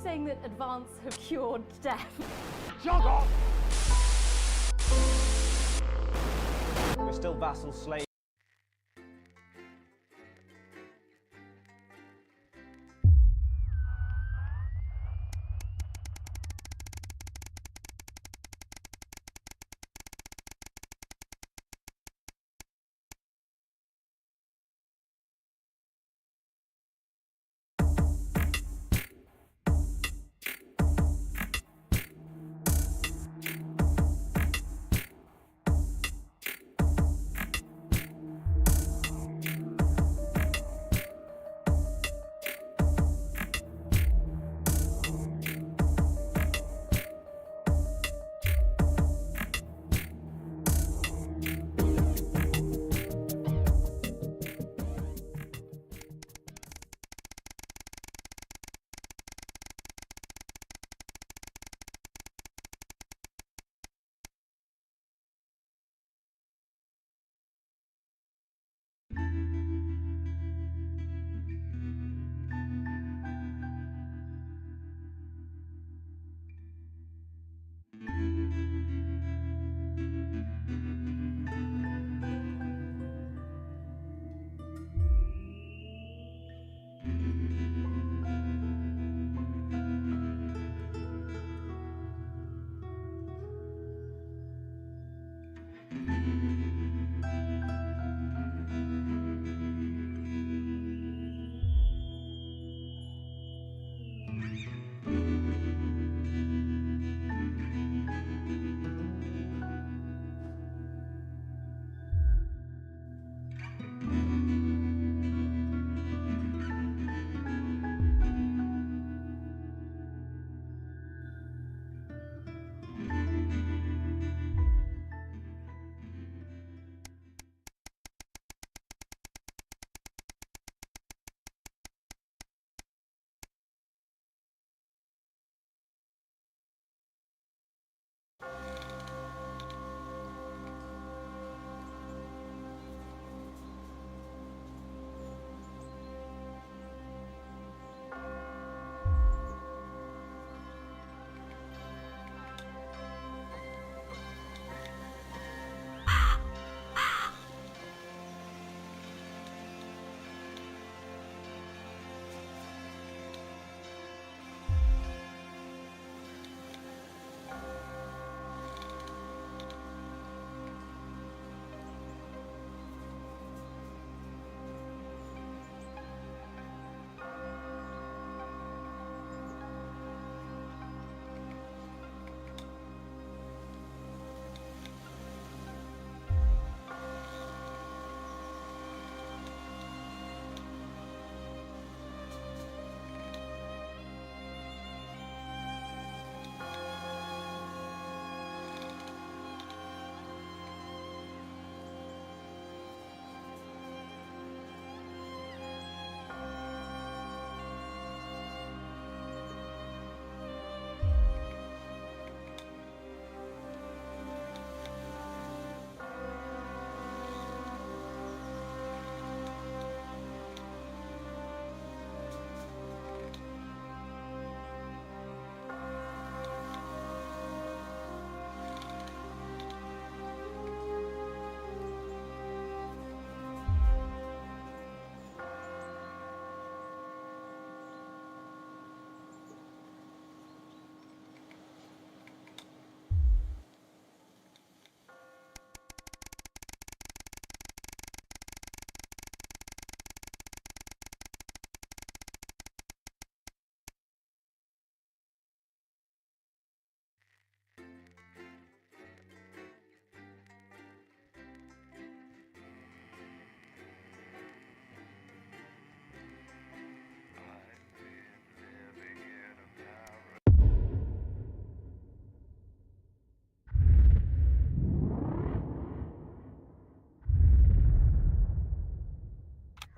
saying that Advance have cured death? Jog off! We're still vassal slaves.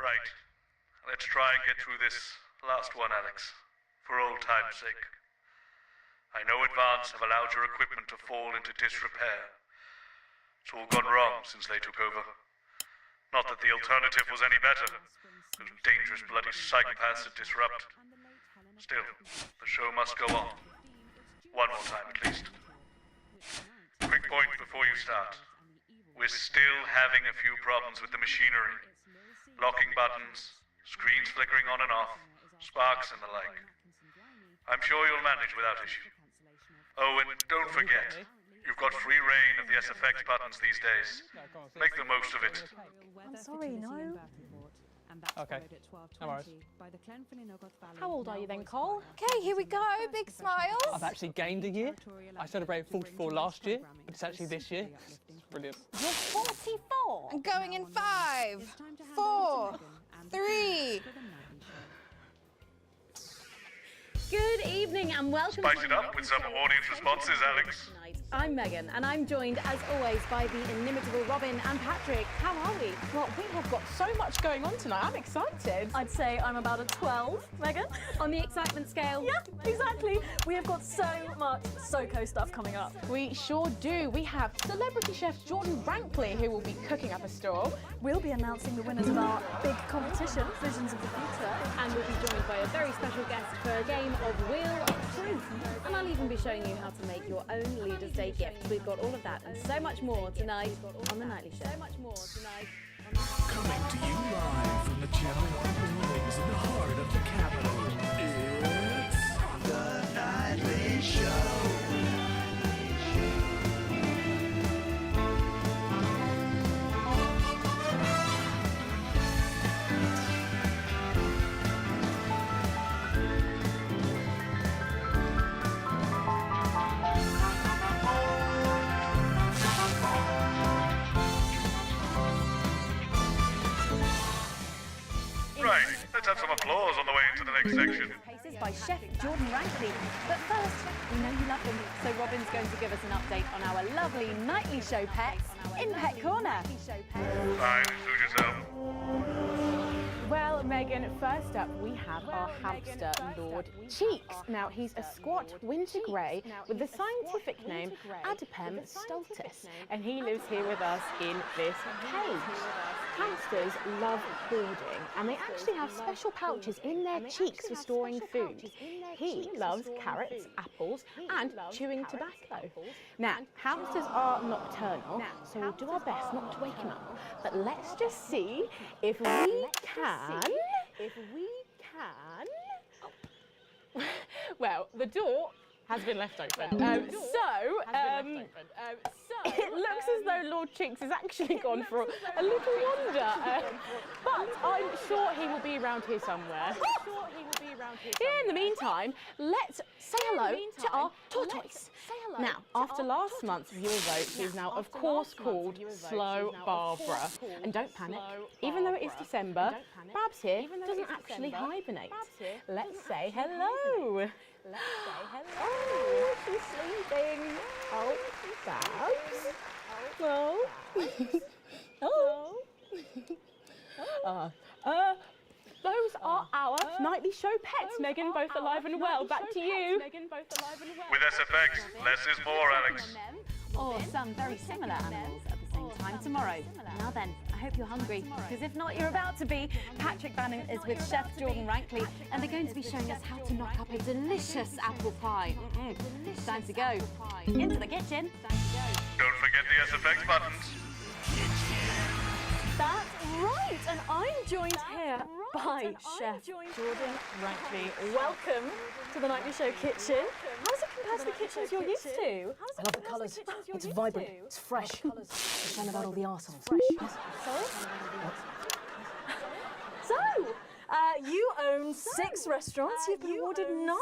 Right. Let's try and get through this last one, Alex. For old time's sake. I know Advance have allowed your equipment to fall into disrepair. It's all gone wrong since they took over. Not that the alternative was any better. Those dangerous bloody psychopaths to disrupt. Still, the show must go on. One more time at least. Quick point before you start. We're still having a few problems with the machinery. Locking buttons, screens flickering on and off, sparks and the like. I'm sure you'll manage without issue. Oh, and don't forget, you've got free reign of the SFX buttons these days. Make the most of it. I'm sorry, no. Okay, no worries. How old are you then, Cole? Okay, here we go. Big smiles. I've actually gained a year. I celebrated 44 last year, but it's actually this year. It's brilliant. You're 44? I'm going in 5, 4, 3. Good evening and welcome Spice to it up with some audience responses, Alex. I'm Megan and I'm joined as always by the inimitable Robin and Patrick. How are we? Well, we have got so much going on tonight. I'm excited. I'd say I'm about a 12, Megan. On the excitement scale. Yeah, exactly. We have got so much SoCo stuff coming up. We sure do. We have celebrity chef Jordan Rankley, who will be cooking up a store. We'll be announcing the winners of our big competition, Visions of the Future. And we'll be joined by a very special guest for a game of Wheel of Truth. And I'll even be showing you how to make your own Leader's Day gift. We've got all of that and so much more tonight on The Nightly Show. Coming to you live from the Channel 1 buildings in the heart of the capital. It's The Nightly Show. Right, let's have some applause on the way into the next section. Paces by Chef Jordan Rankley. But first, we know you love them, so Robin's going to give us an update on our lovely Nightly Show pets in Pet Corner. Fine, suit yourself. Well, Megan, first up we have our hamster, Lord Cheeks. Now, he's a squat winter grey with the scientific name Adipem stultus, and he lives here with us in this cage. Hamsters love hoarding, and they actually have special pouches in their cheeks for storing food. He loves carrots, apples, and chewing tobacco. Now, hamsters are nocturnal, so we'll do our best not to wake him up. But let's just see if we can. Well, the door has been left open. It looks as though Lord Cheeks has actually gone for a little wander. But I'm sure he will be around here somewhere. In the meantime, let's say hello to our tortoise. Now, after last month's viewer vote, she's now, of course, called Slow Barbara. And don't panic, even though it is December, Babs here doesn't actually hibernate. Let's say hello. Oh, she's sleeping. Oh, Babs. Oh. Those are our Nightly Show pets, Megan, both alive and well. Back to you. With SFX, less is more, Alex. Or some very similar animals at the same time tomorrow. Now then, I hope you're hungry, because if not, you're about to be. Patrick Bannon is with Chef Jordan Rankley, and they're going to be showing us how to knock up a delicious apple pie. Time to go. Into the kitchen. Don't forget the SFX buttons. That's right, and I'm joined here by Chef Jordan Rankley. Welcome to the Nightly Show kitchen. How does it compare to the kitchens you're used to? I love the colours. It's vibrant. It's fresh. It's shame about all the arseholes. Sorry? So, you own 6 restaurants. You've been awarded 9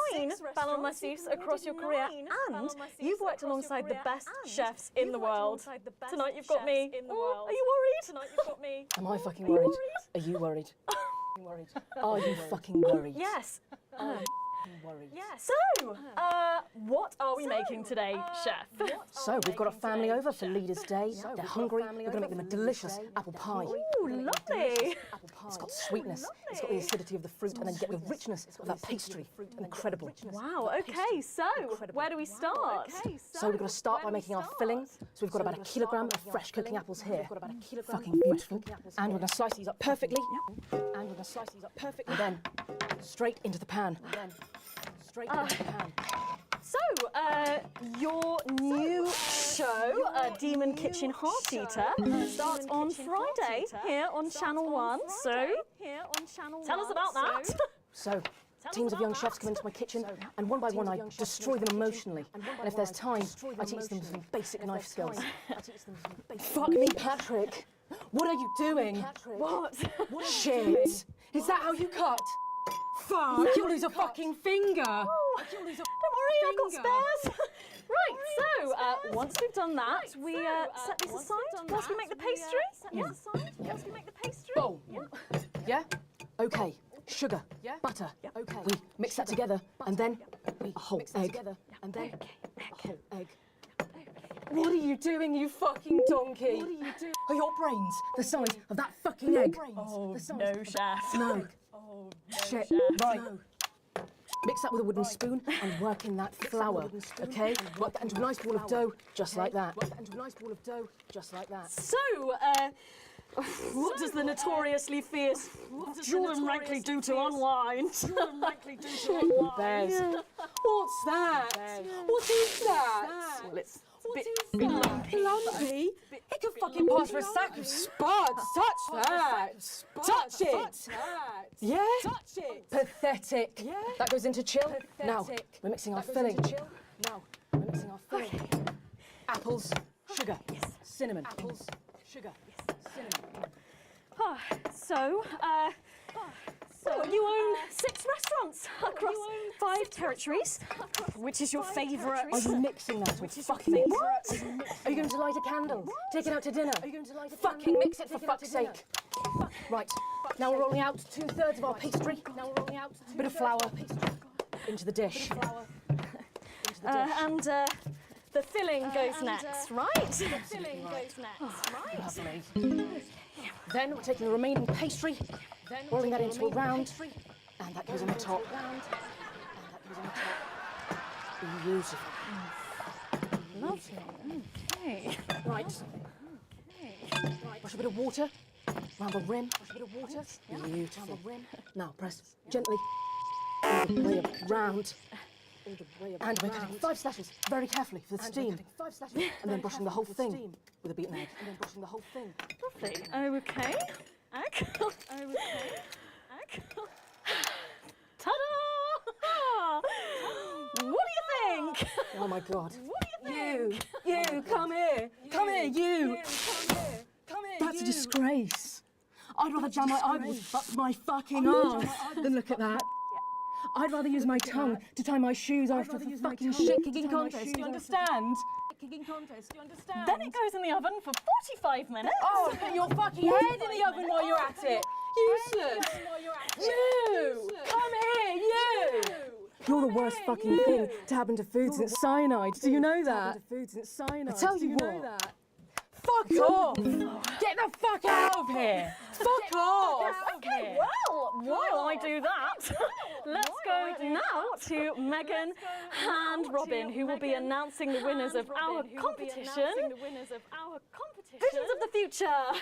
Ballon d'Or across your career, and you've worked alongside the best chefs in the world. Tonight you've got me. Oh, are you worried? Tonight you've got me. Am I fucking worried? Are you worried? Are you fucking worried? Yes. Worried. So, what are we making today, Chef? So, we've got a family over for Leader's Day. They're hungry. We're going to make them a delicious apple pie. Ooh, lovely. It's got sweetness, it's got the acidity of the fruit, and then you get the richness of that pastry. Incredible. Wow, okay, so where do we start? So we've got to start by making our filling. So we've got about 1 kilogram of fresh cooking apples here. Fucking beautiful. And we're going to slice these up perfectly. And then straight into the pan. straight as you can. So, your new show, Demon Kitchen Heart Eater, starts on Friday here on Channel 1. So, tell us about that. So, teams of young chefs come into my kitchen, and one by one I destroy them emotionally. And if there's time, I teach them some basic knife skills. Fuck me, Patrick. What are you doing? What? Shit. Is that how you cut? Fuck, you'll lose a fucking finger. Oh, don't worry, I've got spares. Right, so once we've done that, we set this aside whilst we make the pastry. Whilst we make the pastry. Bowl. Yeah? Okay. Sugar. Butter. Okay. We mix that together, and then a whole egg. And then a whole egg. What are you doing, you fucking donkey? What are you doing? Are your brains the size of that fucking egg? Oh, no, chef. No. Oh, Shit. Right. Mix that with a wooden spoon and work in that flour, okay? Work that into a nice ball of dough, just like that. Work that into a nice ball of dough, just like that. So, what does the notoriously fierce Jordan Rankley do to unwind? Bears. What's that? What is that? Well, it's a bit lumpy. It could fucking pass for a sack of spuds. Touch that. Touch it. Yeah? Touch it. Pathetic. Yeah? That goes into chill. Pathetic. Now, we're mixing our filling. Now, we're mixing our filling. Apples, sugar, cinnamon. Apples, sugar, cinnamon. So, you own 6 restaurants across 5 territories. Which is your favourite? Are you mixing that or fucking it? What? Are you going to light a candle? Take it out to dinner? Are you going to light a fucking mix it for fuck's sake? Right, now we're rolling out 2/3 of our pastry. Bit of flour into the dish. And the filling goes next, right? The filling goes next, right? Lovely. Then we're taking the remaining pastry, rolling that into a round, and that goes on the top. Beautiful. Lovely. Okay. Right. Brush a bit of water around the rim. Beautiful. Now press gently all the way around. And we're cutting 5 slashes very carefully for the steam. And then brushing the whole thing with a beaten egg. Lovely. Okay. Ta-da! What do you think? Oh my God. What do you think? You, come here. Come here, you. That's a disgrace. I'd rather jam my eyeballs up my fucking arse than look at that. I'd rather use my tongue to tie my shoes after the fucking shit-kicking contest, do you understand? Then it goes in the oven for 45 minutes. Oh, put your fucking head in the oven while you're at it. Useless. You! Come here, you! You're the worst fucking thing to happen to food since cyanide. Do you know that? I tell you what. Fuck off! Get the fuck out of here! Fuck off! Okay, well, while I do that, let's go now to Megan and Robin, who will be announcing the winners of our competition. Visions of the Future.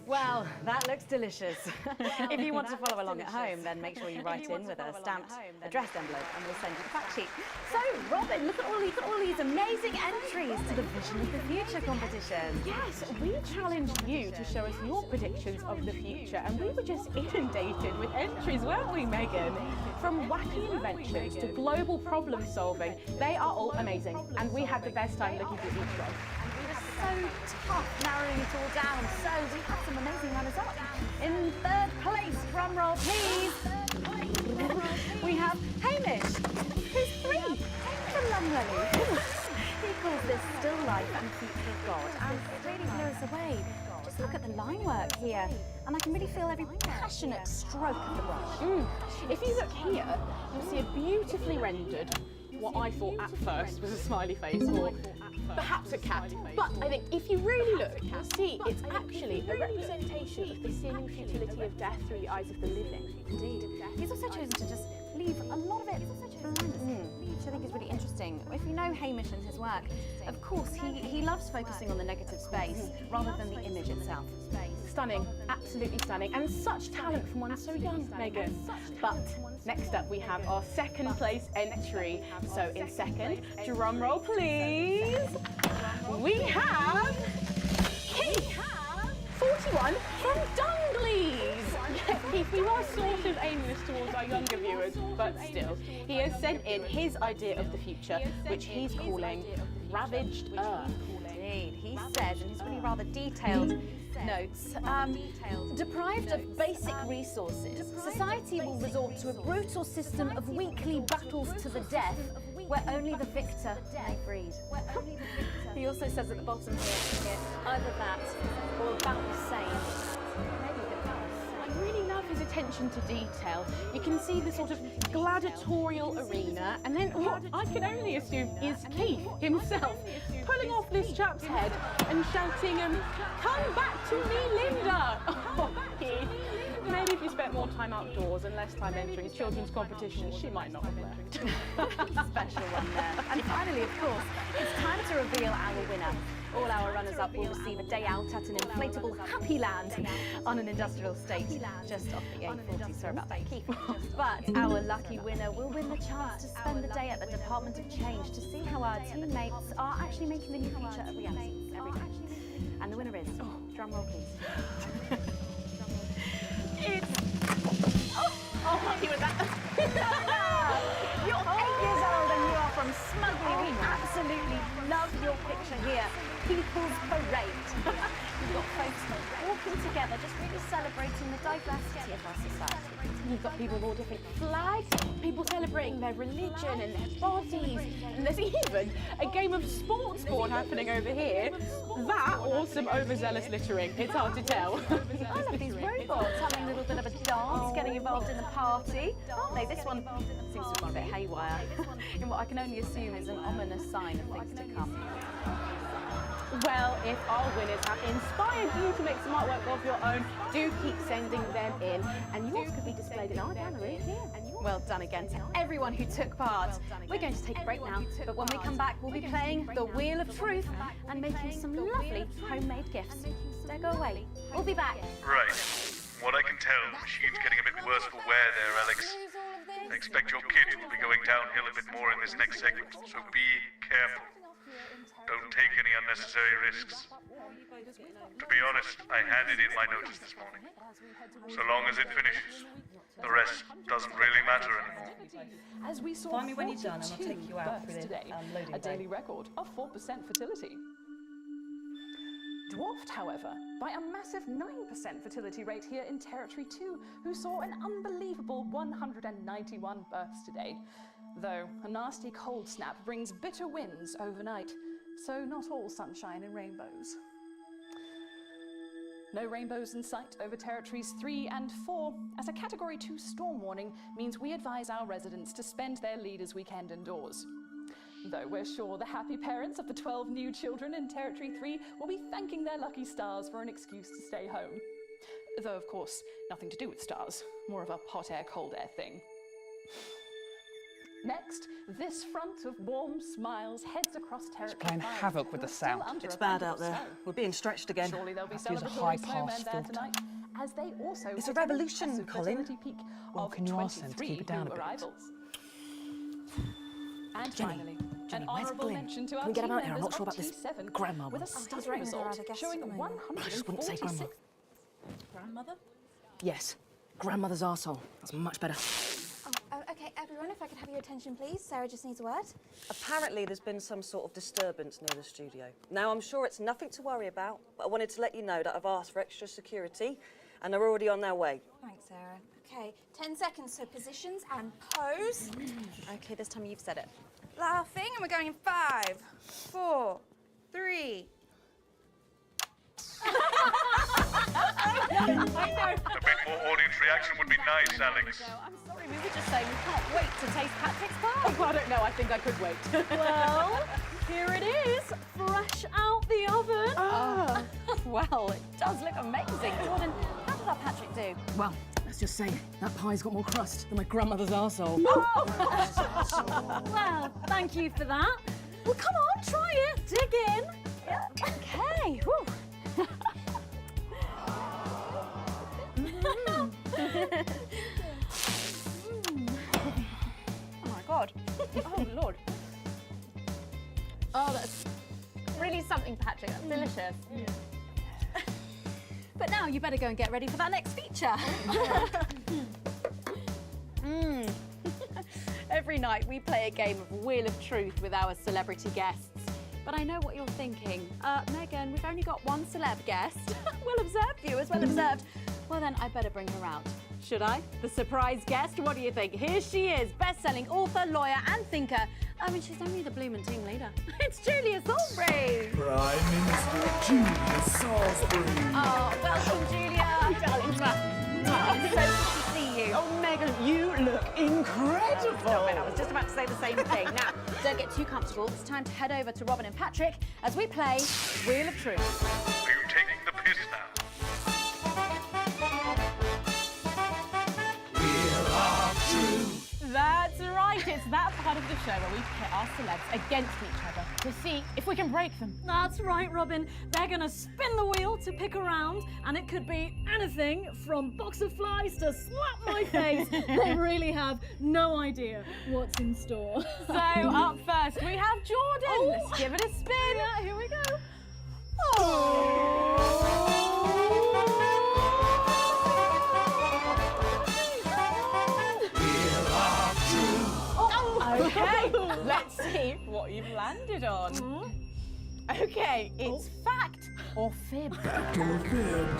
Well, that looks delicious. If you want to follow along at home, then make sure you write in with a stamped addressed envelope and we'll send you the fact sheet. So, Robin, look at all these amazing entries to the Vision of the Future competition. Yes, we challenged you to show us your predictions of the future, and we were just inundated with entries, weren't we, Megan? From wacky inventions to global problem solving, they are all amazing, and we had the best time looking through each one. So tough narrowing it all down. So we have some amazing runners up. In 3rd place, drum roll please, we have Hamish, who's 3 from Lumley. He calls this still life and future of God, and it really blew us away. Just look at the line work here, and I can really feel every passionate stroke of the brush. If you look here, you'll see a beautifully rendered, what I thought at first was a smiley face, or perhaps a cat. But I think if you really look, you'll see it's actually a representation of the seeming futility of death through the eyes of the living. Indeed. He's also chosen to just leave a lot of it blind, which I think is really interesting. If you know Hamish and his work, of course, he loves focusing on the negative space rather than the image itself. stunning, absolutely stunning, and such talent from one so young, Megan. But next up we have our second place entry. So in second, drum roll please, we have Keith, 41 from Dungleys. Keith, we are sort of aiming this towards our younger viewers, but still, he has sent in his idea of the future, which he's calling Ravaged Earth. Indeed, he says in his really rather detailed notes, deprived of basic resources, society will resort to a brutal system of weekly battles to the death, where only the victor may breed. He also says at the bottom here, either that or about the same. Maybe a bit worse. I really love his attention to detail. You can see the sort of gladiatorial arena, and then what I can only assume is Keith himself pulling off this chap's head and shouting, "Come back to me, Linda!" Oh, Keith. Maybe if you spent more time outdoors and less time entering children's competitions, she might not have left. Special one there. And finally, of course, it's time to reveal our winner. All our runners-up will receive a day out at an inflatable Happy Land on an industrial estate just off the A40. Sorry about that, Keith. But our lucky winner will win the chance to spend the day at the Department of Change to see how our teammates are actually making the new future a reality every day. And the winner is, drum roll please. Oh, happy with that. You're 8 years old and you are from Smugly. We absolutely love your picture here. People's Parade. You've got folks walking together, just really celebrating the diversity of our society. You've got people with all different flags, people celebrating their religion and their bodies, and there's even a game of sports board happening over here. That or some overzealous littering, it's hard to tell. I love these robots having a little bit of a dance, getting involved in the party, aren't they? This one seems to have gone a bit haywire, in what I can only assume is an ominous sign of things to come. Well, if our winners have inspired you to make some artwork of your own, do keep sending them in, and yours could be displayed in our gallery here. Well done again to everyone who took part. We're going to take a break now, but when we come back, we'll be playing the Wheel of Truth and making some lovely homemade gifts. Don't go away. We'll be back. Right. What I can tell, the machine's getting a bit worse for wear there, Alex. I expect your kit will be going downhill a bit more in this next segment, so be careful. Don't take any unnecessary risks. To be honest, I handed in my notice this morning. So long as it finishes, the rest doesn't really matter anymore. As we saw, Find me when you're done and I'll take you out for today, loading a daily record of 4% fertility. Dwarfed, however, by a massive 9% fertility rate here in Territory 2, who saw an unbelievable 191 births today. Though a nasty cold snap brings bitter winds overnight, so not all sunshine and rainbows. No rainbows in sight over Territories 3 and 4, as a Category 2 storm warning means we advise our residents to spend their Leaders' Weekend indoors. Though we're sure the happy parents of the 12 new children in Territory 3 will be thanking their lucky stars for an excuse to stay home. Though, of course, nothing to do with stars, more of a hot air, cold air thing. Next, this front of warm smiles heads across Territory. It's playing havoc with the sound. It's bad out there. We're being stretched again. Surely there'll be Have to use a celebratory high-pass snowmen there filter. tonight, as they also It's a hit revolution, impressive Colin. fertility peak Well, of can you ask them to 23 keep it down a new bit? arrivals. And Jenny, finally, Jenny, an where's honourable Glyn? mention to Can our we get team him out here? I'm members not sure of about this T7 grandma with a one. stunning right result there, I guess, showing at the moment. I just wouldn't say grandma. 146. Grandmother? Yes. Grandmother's arsehole. That's much better. Okay, everyone, if I could have your attention, please. Sarah just needs a word. Apparently there's been some sort of disturbance near the studio. Now, I'm sure it's nothing to worry about, but I wanted to let you know that I've asked for extra security and they're already on their way. Thanks, Sarah. Okay, 10 seconds, so positions and pose. Okay, this time you've said it. Laughing, and we're going in 5, 4, 3. I know. A bit more audience reaction would be nice, Alex. I'm sorry, we were just saying we can't wait to taste Patrick's pie. Oh, I don't know, I think I could wait. Well, here it is, fresh out the oven. Well, it does look amazing. Gordon, how did our Patrick do? Well, let's just say that pie's got more crust than my grandmother's arsehole. Well, thank you for that. Well, come on, try it. Dig in. Okay. Whew. something, Patrick. That's delicious. But now you better go and get ready for that next feature. Every night we play a game of Wheel of Truth with our celebrity guests. But I know what you're thinking. Megan, we've only got one celeb guest. Well observed, viewers, well observed. Well then, I better bring her out. Should I? The surprise guest? What do you think? Here she is, best-selling author, lawyer and thinker. I mean, she's only the bloomin' team leader. It's Julia Salisbury. Prime Minister Julia Salisbury. Oh, welcome, Julia. Darling. It's so good to see you. Oh, Megan, you look incredible. Stop it. I was just about to say the same thing. Now, don't get too comfortable. It's time to head over to Robin and Patrick as we play Wheel of Truth. Are you taking the piss now? That's right, it's that part of the show where we pit our celebs against each other to see if we can break them. That's right, Robin. They're gonna spin the wheel to pick a round, and it could be anything from box of flies to slap my face. They really have no idea what's in store. So up first we have Jordan. Let's give it a spin. Yeah, here we go. Okay, let's see what you've landed on. Okay, it's fact or fib.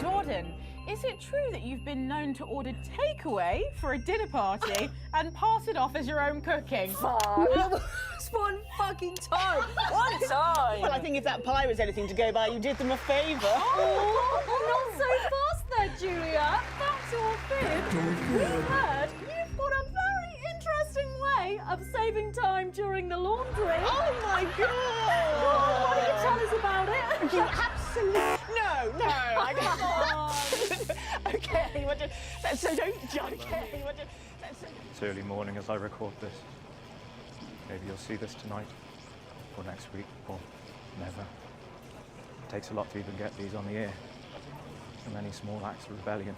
Jordan, is it true that you've been known to order takeaway for a dinner party and pass it off as your own cooking? It's one fucking time. One time. Well, I think if that pie was anything to go by, you did them a favour. Oh, not so fast there, Julia. That's your fib. We heard you've got a very interesting way of saving time during the laundry. Oh my God! Why don't you tell us about it? You absolutely no, I can't. Okay, so don't. Okay, It's early morning as I record this. Maybe you'll see this tonight, or next week, or never. It takes a lot to even get these on the air. So many small acts of rebellion.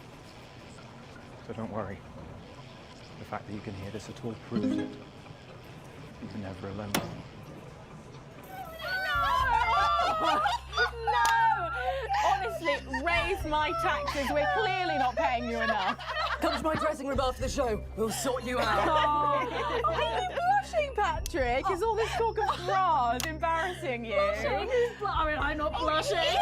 So don't worry. The fact that you can hear this at all proves it. You're never alone. No! Honestly, raise my taxes. We're clearly not paying you enough. Come to my dressing room after the show. We'll sort you out. Are you blushing, Patrick? Is all this talk of bras embarrassing you? Blushing? I mean, I'm not blushing.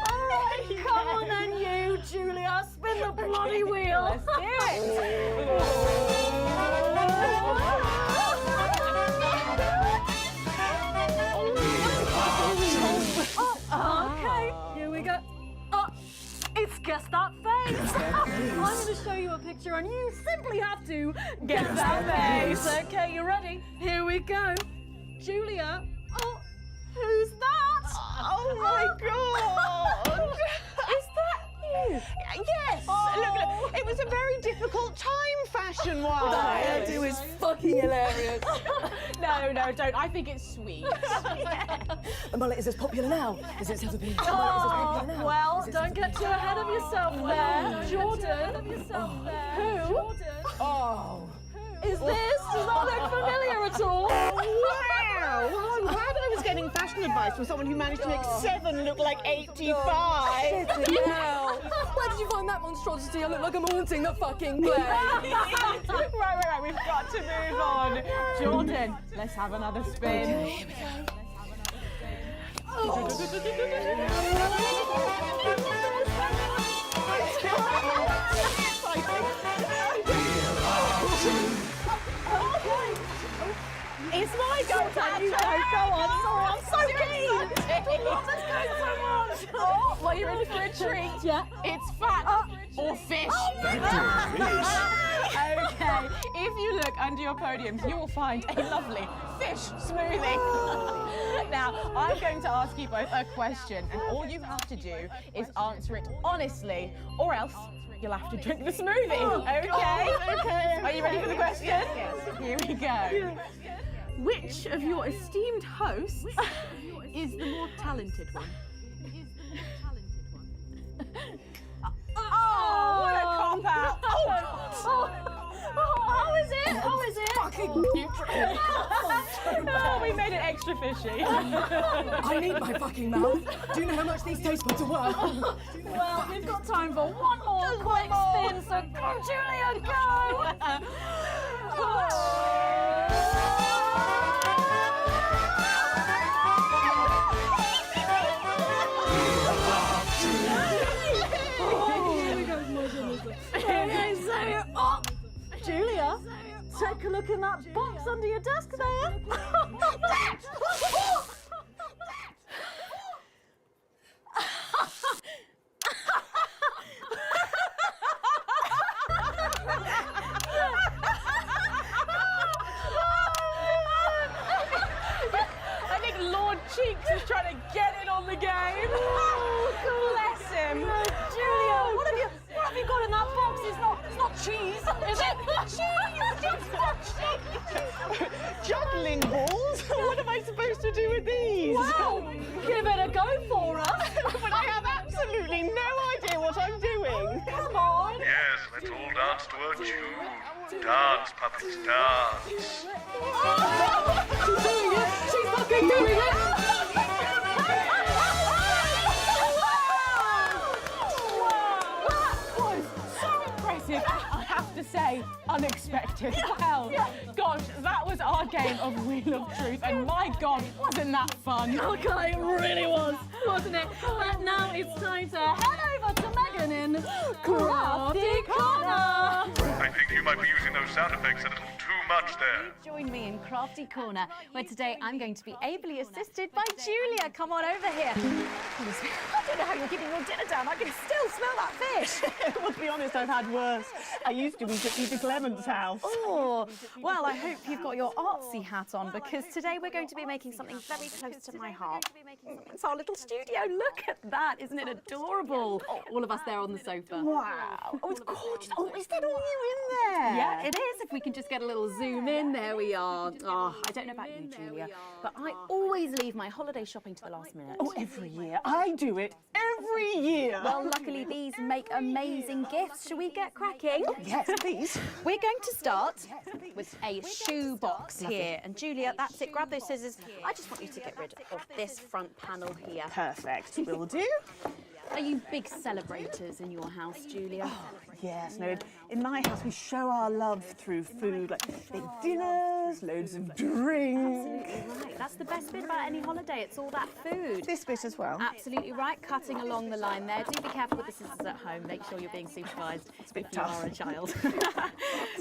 Alright, come on then, you, Julia. Spin the bloody wheel. Let's do it. Okay, here we go. It's Guess That Face. I'm going to show you a picture and you simply have to guess that face. Okay, you ready? Here we go. Julia. Oh, who's that? Oh my God! Is that you? Yes. Look, it was a very difficult time, fashion-wise. That hairdo is fucking hilarious. No, don't. I think it's sweet. The mullet is as popular now as it's ever been. Well, don't get too ahead of yourself there. Jordan. Who? Oh. Is this? Does that look familiar at all? Wow! Well, I'm glad I was getting fashion advice from someone who managed to make 7 look like 85. Hell. Where did you find that monstrosity? I look like I'm haunting the fucking place. Right. We've got to move on. Jordan, let's have another spin. Okay, here we go. It's my go, Patrick. Go on. Sorry, I'm so keen. Let's go so much. Oh, well, you're in for a treat. Yeah. It's fat or fish. Okay, if you look under your podiums, you will find a lovely fish smoothie. Now, I'm going to ask you both a question, and all you have to do is answer it honestly, or else you'll have to drink the smoothie. Okay? Are you ready for the question? Yes. Here we go. Which of your esteemed hosts is the more talented one? Oh, what a cop-out. How is it? Fucking Oh, we made it extra extra fishy. I need my fucking mouth. Do you know how much these taste buds are worth? Well, we've got time for one more quick spin, so go, Julia, go! Julia, take a look in that box under your desk there. I think Lord Cheeks is trying to get in on the game. Bless him. Julia, what have you got in that box? It's not cheese, is it? It's not cheese. Juggling balls? What am I supposed to do with these? Well, give it a go for us. But I have absolutely no idea what I'm doing. Come on. Yes, let's all dance to a tune. Dance, puppets, dance. She's doing it. She's fucking doing it. I have to say, unexpected. Well, gosh, that was our game of Wheel of Truth, and my God, wasn't that fun? Okay, it really was, wasn't it? But now it's time to head over to Megan in Crafty Corner. I think you might be using those sound effects a little too much there. Join me in Crafty Corner, where today I'm going to be ably assisted by Julia. Come on over here. I don't know how you're keeping your dinner down. I can still smell that fish. Well, to be honest, I've had worse. I used to eat at Peter Clement's house. Oh, well, I hope you've got your artsy hat on, because today we're going to be making something very close to my heart. It's our little studio. Look at that. Isn't it adorable? All of us there on the sofa. Wow. Oh, it's gorgeous. Oh, is that all you in there? Yeah, it is. If we can just get a little zoom in, there we are. Oh, I don't know about you, Julia, but I always leave my holiday shopping to the last minute. Oh, every year. I do it every year. Well, luckily these make amazing gifts. Shall we get cracking? Oh, yes, please. We're going to start with a shoe box here. And Julia, that's it. Grab those scissors. I just want you to get rid of this front panel here. Perfect. Will do. Are you big celebrators in your house, Julia? Oh, yes, no. In my house, we show our love through food, like big dinners, loads of drink. Absolutely right. That's the best bit about any holiday. It's all that food. This bit as well. Absolutely right. Cutting along the line there. Do be careful with the scissors at home. Make sure you're being supervised if you are a child.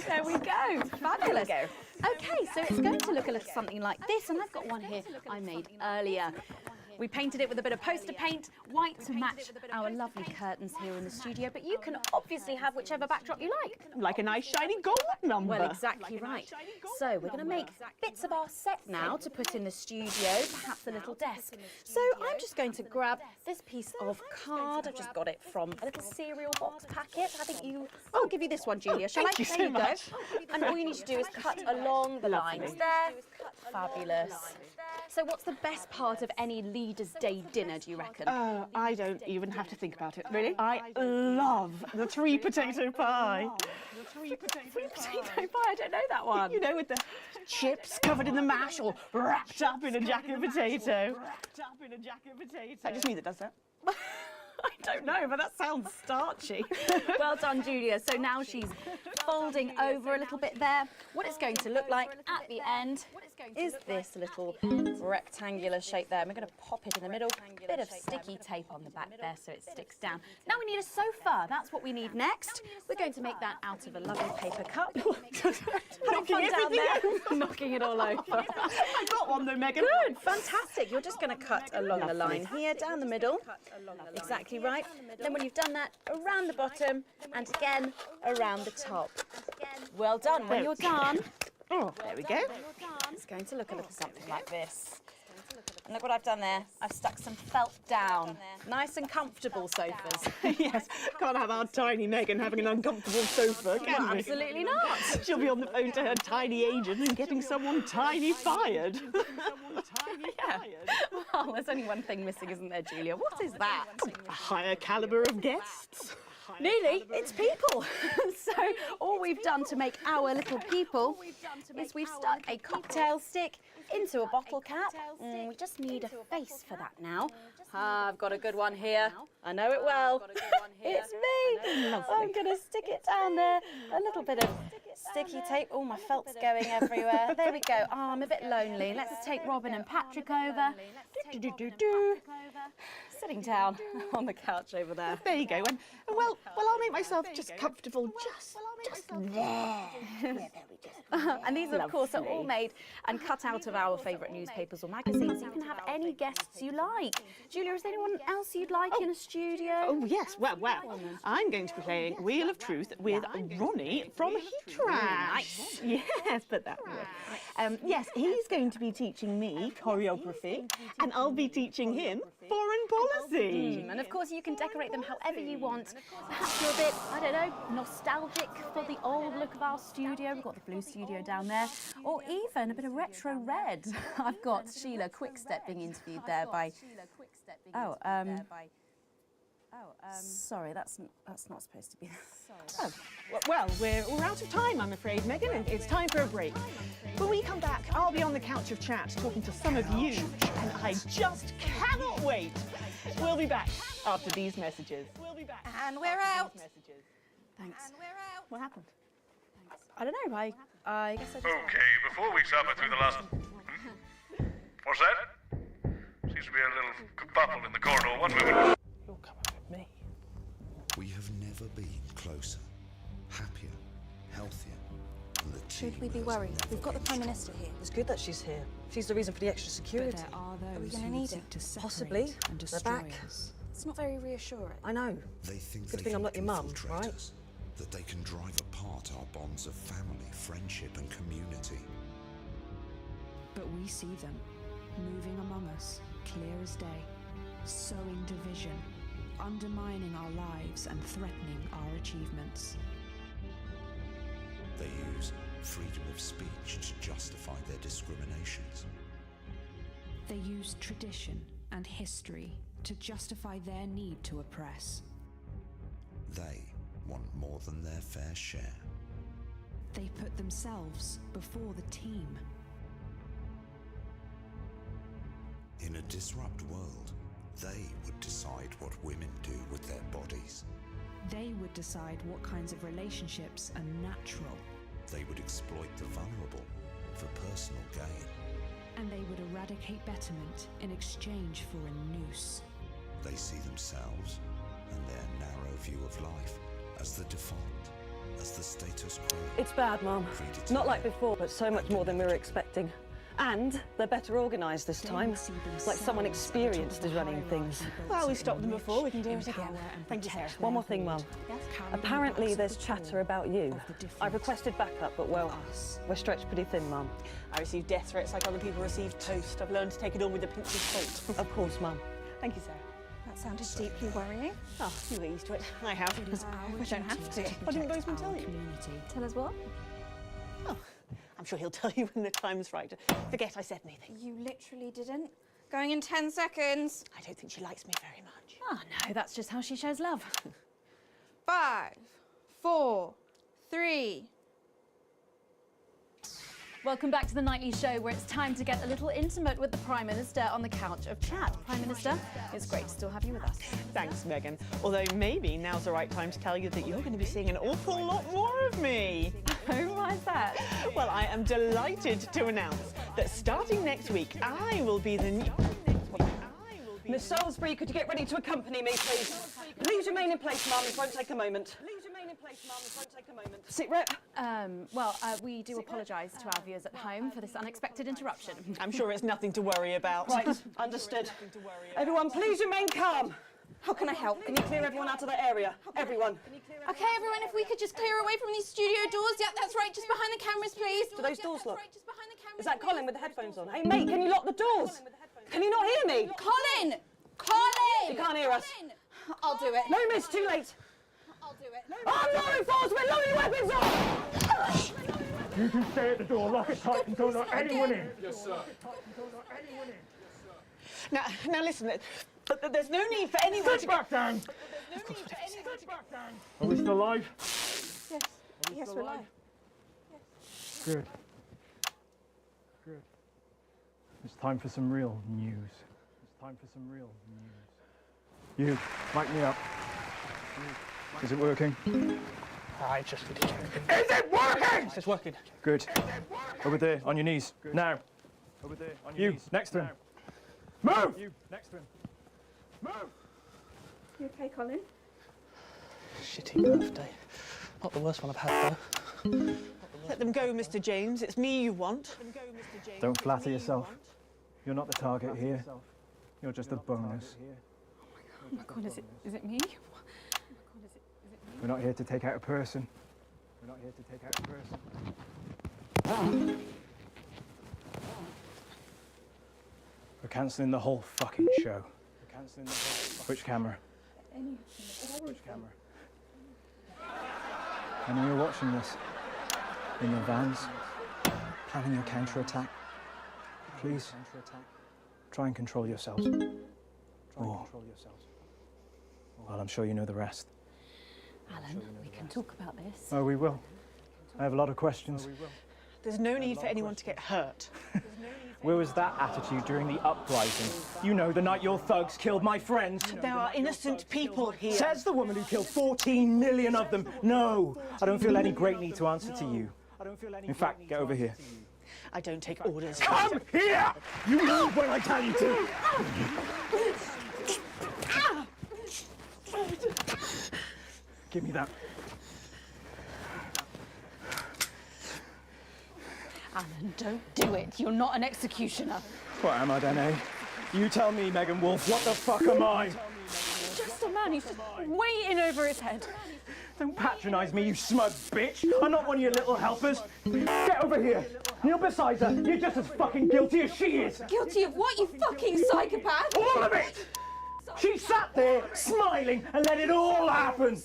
There we go. Fabulous. There we go. Okay, so it's going to look a little something like this, and I've got one here I made earlier. We painted it with a bit of poster paint, white to match our lovely curtains here in the studio, but you can obviously have whichever backdrop you like. Like a nice shiny gold number. Well, exactly right. So we're going to make bits of our set now to put in the studio, perhaps a little desk. So I'm just going to grab this piece of card. I've just got it from a little cereal box packet. I think you... I'll give you this one, Julia. Shall I? Thank you There so you go. much. And all you need to do is cut along the lines there. Fabulous. So what's the best part of any Leaders' Day dinner, do you reckon? I don't even have to think about it. Really? I love the three potato pie. Three potato pie? I don't know that one. You know, with the chips covered in the mash or wrapped up in a jacket potato. That just me that does that. I don't know, but that sounds starchy. Well done, Julia. So now she's folding over a little bit there. What it's going to look like at the end is this little rectangular shape there. And we're going to pop it in the middle. A bit of sticky tape on the back there so it sticks down. Now we need a sofa. That's what we need next. We're going to make that out of a lovely paper cup. Having fun down there, knocking it all over. I got one though, Megan. Good, fantastic. You're just going to cut along the line here, down the middle. Exactly right. Then when you've done that, around the bottom and again around the top. Well done. When you're done, oh, there we go. it's going to look a little something like this. And look what I've done there. I've stuck some felt down. Nice and comfortable sofas. Yes, can't have our tiny Megan having an uncomfortable sofa, can we? Absolutely not. She'll be on the phone to her tiny agent and getting someone tiny fired. Yeah. Well, there's only one thing missing, isn't there, Julia? What is that? A higher calibre of guests. Nearly, it's people. So all we've done to make our little people is we've stuck a cocktail stick into a bottle cap. We just need a face for that now. I've got a good one here. I know it well. It's me. I'm going to stick it down there. A little bit of sticky tape. Oh, my felt's going everywhere. There we go. Oh, I'm a bit lonely. Let's take Robin and Patrick over. Sitting down on the couch over there. There you go. And well, I'll make myself just comfortable, just there. And these, of course, are all made and cut out of our favourite newspapers or magazines. You can have any guests you like. Julia, is there anyone else you'd like in a studio? Oh, yes. Well, I'm going to be playing Wheel of Truth with Ronnie from Heat Trash. Yes, put that word. Yes, he's going to be teaching me choreography, and I'll be teaching him foreign policy. And of course, you can decorate them however you want. Perhaps you're a bit, I don't know, nostalgic for the old look of our studio. We've got the blue studio down there, or even a bit of retro red. I've got Sheila Quickstep being interviewed there by. Sorry, that's not supposed to be. Oh, well, we're out of time, I'm afraid, Megan. It's time for a break. When we come back, I'll be on the couch of chat talking to some of you, and I just cannot wait. We'll be back after these messages. And we're out. Thanks. And we're out. What happened? I don't know. I guess I just. Okay, before we suffer through the last. What's that? Seems to be a little kerfuffle in the corridor. 1 moment. You're coming with me. We have never been closer, happier, healthier. And the Should we be worried? We've got the Prime Minister here. It's good that she's here. She's the reason for the extra security. Are we going to need it? Possibly. They're back. It's not very reassuring. I know. They think Good they thing can I'm not your mum, infiltrate right? us, that they can drive apart our bonds of family, friendship and community. But we see them, moving among us, clear as day, sowing division, undermining our lives and threatening our achievements. They use freedom of speech to justify their discriminations. They use tradition and history to justify their need to oppress. They want more than their fair share. They put themselves before the team. In a disrupt world, they would decide what women do with their bodies. They would decide what kinds of relationships are natural. They would exploit the vulnerable for personal gain. And they would eradicate betterment in exchange for a noose. They see themselves and their narrow view of life as the default, as the status quo. It's bad, Mum. Not like before, but so much more than we were expecting. And they're better organised this time. Like someone experienced is running things. Well, we stopped them before, we can do it again. Thank you, Sarah. One more thing, Mum. Apparently there's chatter about you. I've requested backup, but well, we're stretched pretty thin, Mum. I receive death threats like other people receive toast. I've learned to take it all with a pinch of salt. Of course, Mum. Thank you, Sarah. That sounded deeply worrying. Oh, you get used to it. I have. We don't have to. Why didn't Bozeman tell you? Tell us what? Oh, I'm sure he'll tell you when the time's right. Forget I said anything. You literally didn't. Going in 10 seconds. I don't think she likes me very much. Oh no, that's just how she shows love. 5, 4, 3. Welcome back to the nightly show where it's time to get a little intimate with the Prime Minister on the couch of chat. Prime Minister, it's great to still have you with us. Thanks, Megan. Although maybe now's the right time to tell you that you're going to be seeing an awful lot more of me. Oh, why is that? Well, I am delighted to announce that starting next week, I will be the new... Miss Salisbury, could you get ready to accompany me, please? Please remain in place, Mum. It won't take a moment. Sit rep. We do apologise to our viewers at home for this unexpected interruption. I'm sure it's nothing to worry about. Right, understood. Everyone, please remain calm. How can I help? Can you clear everyone out of that area? Everyone. Okay, everyone, if we could just clear away from these studio doors. Yeah, that's right, just behind the cameras, please. Do those doors lock? Is that Colin with the headphones on? Hey, mate, can you lock the doors? Can you not hear me? Colin! Colin! You can't hear us. I'll do it. No, miss, too late. I'll do it. I'm law enforcement! Load your weapons on! You can stay at the door, lock it tight, and don't let anyone in. Yes, sir. Now listen, there's no need for anyone Sit back down! Are we still alive? Yes. Yes, we're live. Good. Good. It's time for some real news. It's time for some real news. You, mic me up. Is it working? I just need to check. Is it working? It's working. Good. Over there, on your knees. Now. Over there, on your knees. Next to him. Move! You, next to him. Move! You okay, Colin? Shitty birthday. Not the worst one I've had, though. Let them go, Mr. James. It's me you want. Don't flatter yourself. You're not the target here. You're just a bonus. Oh my God, is it me? We're not here to take out a person. We're not here to take out a person. We're cancelling the whole fucking show. We're cancelling the whole... Which camera? Which camera? I know you're watching this. In your vans. Planning your counter-attack. Please. Try and control yourselves. Well, I'm sure you know the rest. Alan, we can talk about this. Oh, we will. I have a lot of questions. There's no need for anyone to get hurt. Where was that attitude during the uprising? You know, the night your thugs killed my friends. There are innocent people here. Says the woman who killed 14 million of them. No, I don't feel any great need to answer to you. In fact, get over here. I don't take orders. Come here! You move when I tell you to! Give me that. Alan, don't do it. You're not an executioner. What am I then, eh? You tell me, Megan Wolf, what the fuck am I? Just a man who's just way in over his head. Don't patronise me, you smug bitch. I'm not one of your little helpers. Get over here. Kneel beside her. You're just as fucking guilty as she is. Guilty of what, you fucking psychopath? All of it! She sat there, smiling, and let it all happen.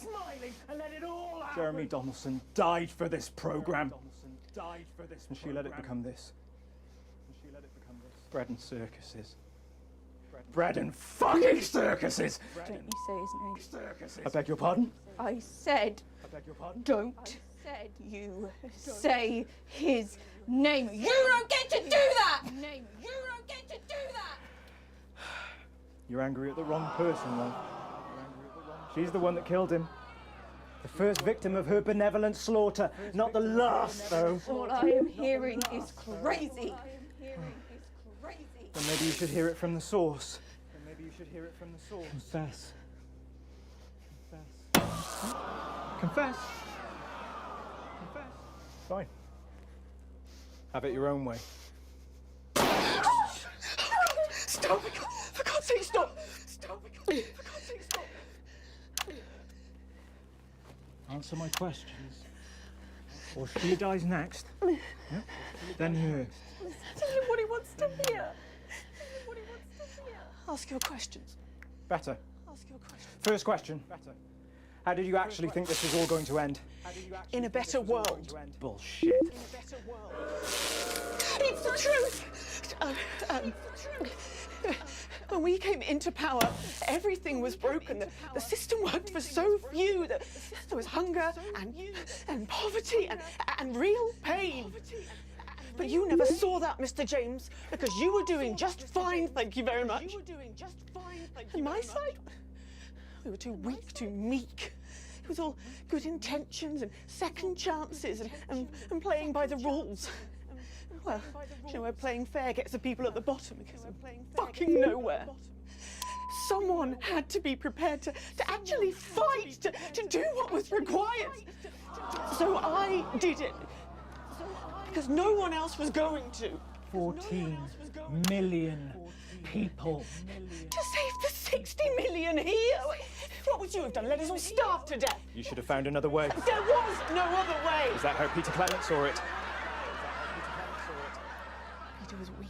Jeremy Donaldson died for this programme. And she let it become this. Bread and circuses. Bread and fucking circuses! Don't you say his name. I beg your pardon? I said, don't you say his name. You don't get to do that! You don't get to do that! You're angry at the wrong person, love. She's the one that killed him. The first victim of her benevolent slaughter, not the last, though. All I am hearing is crazy. Then maybe you should hear it from the source. Confess. Confess. Fine. Have it your own way. Stop! For God's sake, stop! Stop! For God's sake, stop! Answer my questions. Or she dies next. Yep. Then her. Tell him what he wants to hear. Ask your questions. Better. Ask your questions. First question. How did you actually think this was all going to end? In a better world. Bullshit. It's the truth! When we came into power, everything was broken. The system worked for so few. There was hunger and poverty and real pain. But you never saw that, Mr. James, because you were doing just fine, thank you very much. And my side? We were too weak, too meek. It was all good intentions and second chances and playing by the rules. Well, you know where playing fair gets the people at the bottom because of fucking nowhere. Someone had to be prepared to actually fight, to do what was required. So I did it. Because no one else was going to. 14 million people. To save the 60 million here? What would you have done? Let us all starve to death? You should have found another way. There was no other way. Is that how Peter Clement saw it? Peter was weak.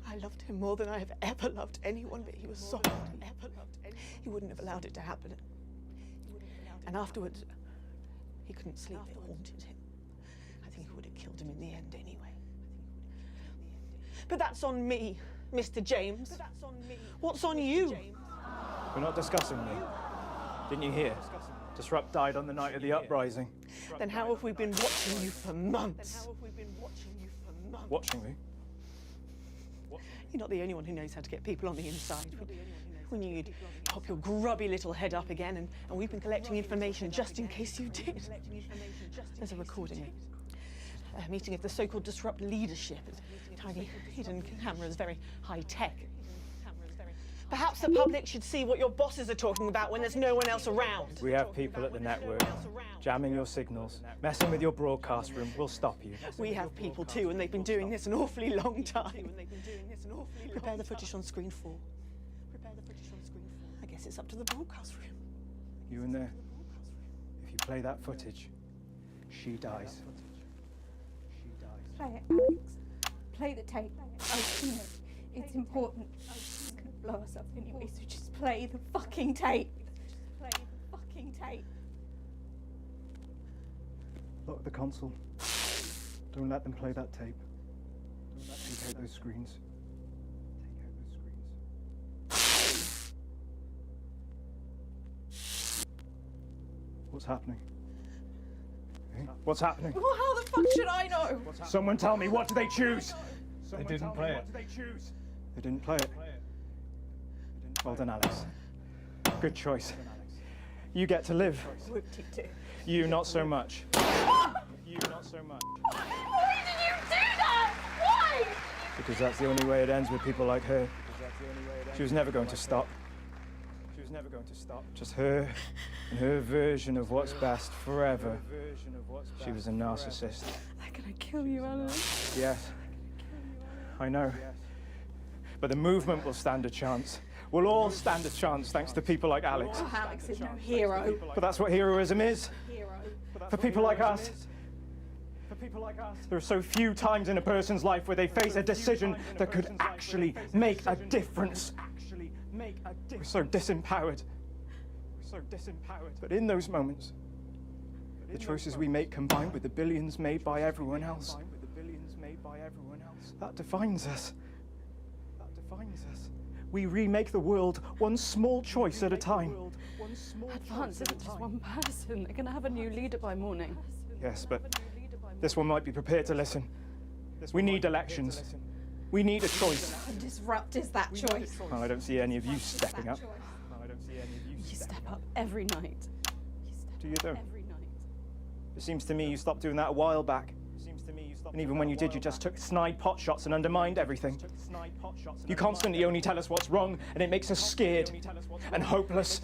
I loved him more than I have ever loved anyone, but he was soft. He wouldn't have allowed it to happen. And afterwards, he couldn't sleep. It haunted him. I think he would have killed him in the end anyway. But that's on me, Mr. James. What's on you? We're not discussing me. Didn't you hear? Disrupt died on the night of the uprising. Then how have we been watching you for months? Watching me? You're not the only one who knows how to get people on the inside. We knew you'd pop your grubby little head up again, and we've been collecting information just in case you did. There's a recording. A meeting of the so-called Disrupt leadership. Tiny hidden cameras, very high-tech. Perhaps the public should see what your bosses are talking about when there's no one else around. We have people at the network jamming your signals, messing with your broadcast room. We'll stop you. We have people too, and they've been doing this an awfully long time. Prepare the footage on screen 4. I guess it's up to the broadcast room. You in there? If you play that footage, she dies. Play it, Alex. Play the tape. I've seen it. It's important. It's gonna blow us up anyway, so just play the fucking tape. Just play the fucking tape. Lock the console. Don't let them play that tape. Don't let them take those screens. Take out those screens. What's happening? Eh? What's happening? Well, how the fuck should I know? Someone tell me, what do they choose? They didn't play it. What do they choose? They didn't play it. Well done, Alex. Good choice. You get to live. You not so much. You not so much. Why did you do that? Why? Because that's the only way it ends with people like her. She was never going to stop. She was never going to stop. Just her and her version of what's best forever. She was a narcissist. They're gonna kill you, Alan. Yes. I know. But the movement will stand a chance. We'll all stand a chance thanks to people like Alex. Oh, Alex is no hero. But that's what heroism is. For people like us. There are so few times in a person's life where they face a decision that could actually make a difference. We're so disempowered. But in those moments, the choices we make combined with the billions made by everyone else, that defines us. We remake the world one small choice at a time. Advance isn't just one person. They're going to have a new leader by morning. Yes, but this one might be prepared to listen. We need elections. We need a choice. Disrupt is that choice. Well, I don't see any of you stepping up. You step up every night. Do you though? Every night. It seems to me you stopped doing that a while back. And even when you did, you just took snide pot shots and undermined everything. You constantly only tell us what's wrong, and it makes us scared and hopeless.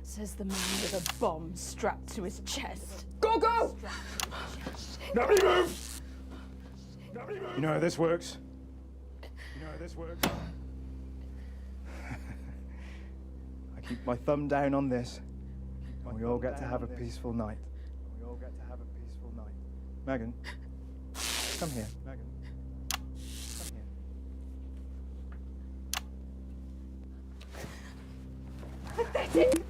Says the man with a bomb strapped to his chest. Go, go! Nobody move! You know how this works? I keep my thumb down on this, and we all get to have a peaceful night. Megan, come here. Pathetic!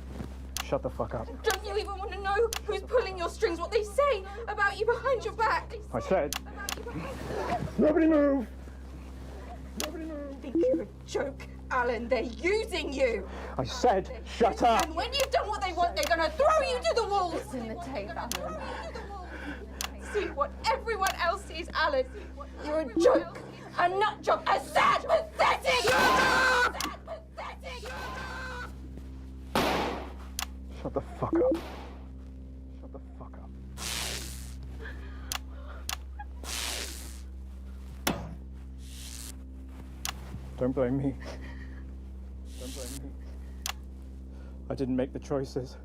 Shut the fuck up. Don't you even want to know who's pulling your strings, what they say about you behind your back? I said, nobody move! I think you're a joke, Alan. They're using you. I said, shut up! And when you've done what they want, they're going to throw you to the wolves. It's in the tape, Alan. See what everyone else sees, Alan. You're a joke, a nut job, a sad, pathetic. Sad, pathetic. Shut the fuck up. Shut the fuck up. Don't blame me. I didn't make the choices.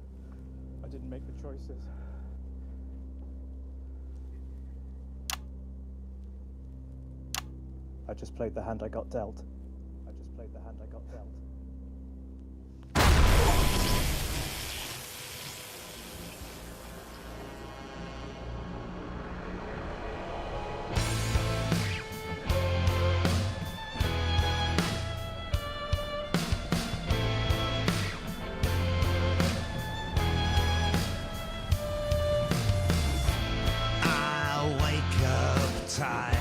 I just played the hand I got dealt. I wake up tired.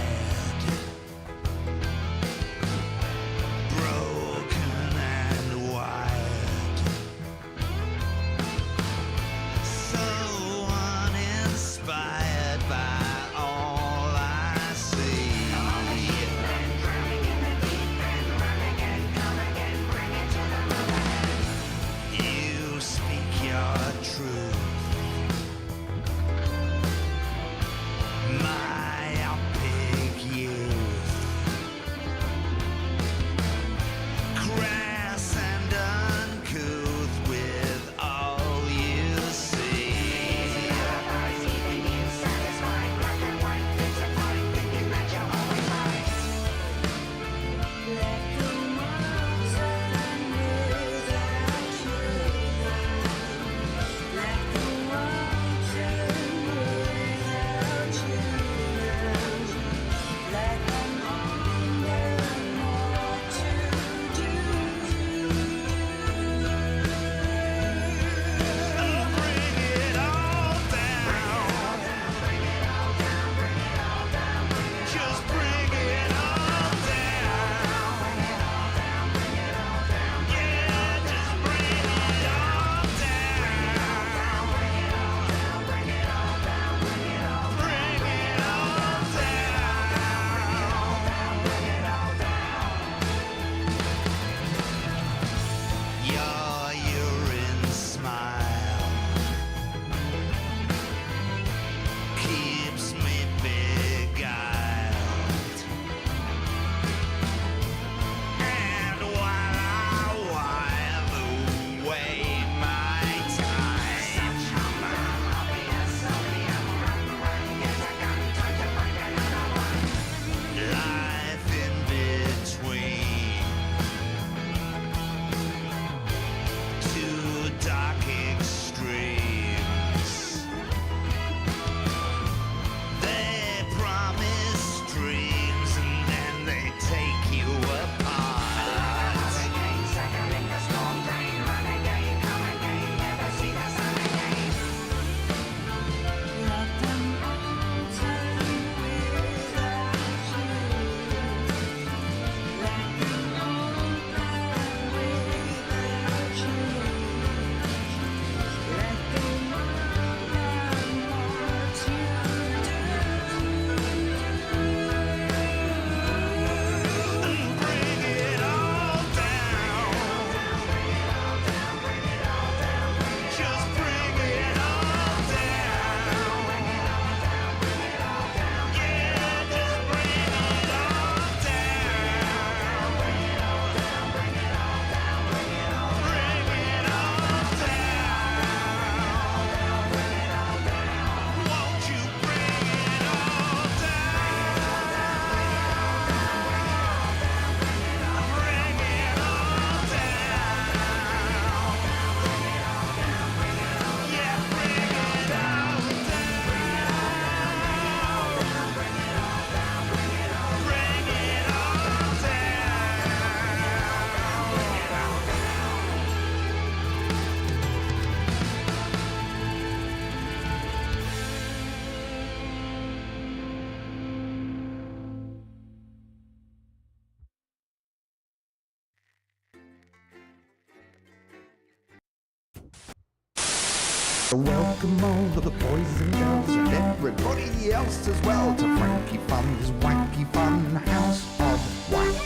Welcome all of the boys and girls and everybody else as well to Frankie Fun's Wacky Fun House of Wax.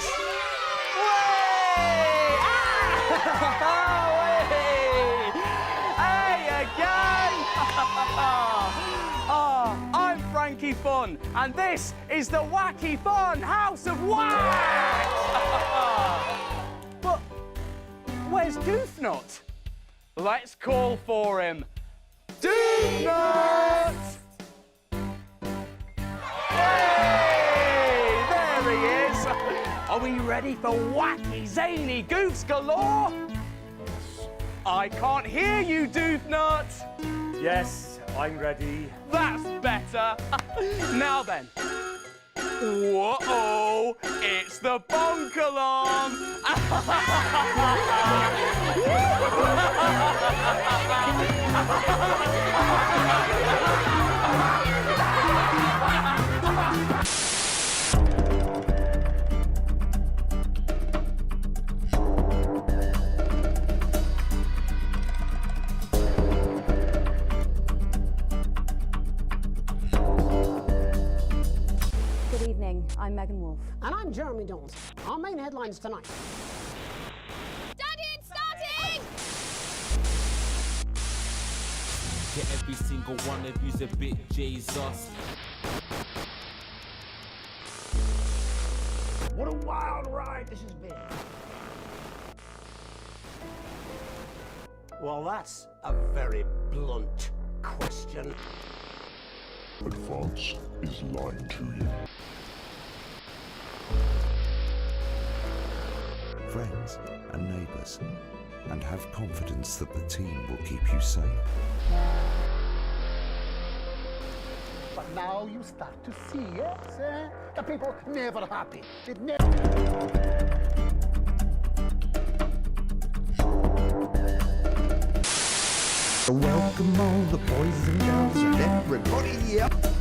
Hey again! I'm Frankie Fun, and this is the Wacky Fun House of Wax! But where's Doofnut? Let's call for him. Doofnut! Hey, there he is. Are we ready for wacky, zany goofs galore? I can't hear you, Doofnut. Yes, I'm ready. That's better. Now then. Whoa! It's the bonk alarm! Good evening, I'm Megan Wolf. And I'm Jeremy Dawes. Our main headlines tonight. Daddy, it's starting! To every single one of you's a bit Jesus. What a wild ride this has been. Well, that's a very blunt question. Advance is lying to you. Friends and neighbours, and have confidence that the team will keep you safe. But now you start to see, yes, the people never happy. It never. Welcome all the boys and girls and everybody else.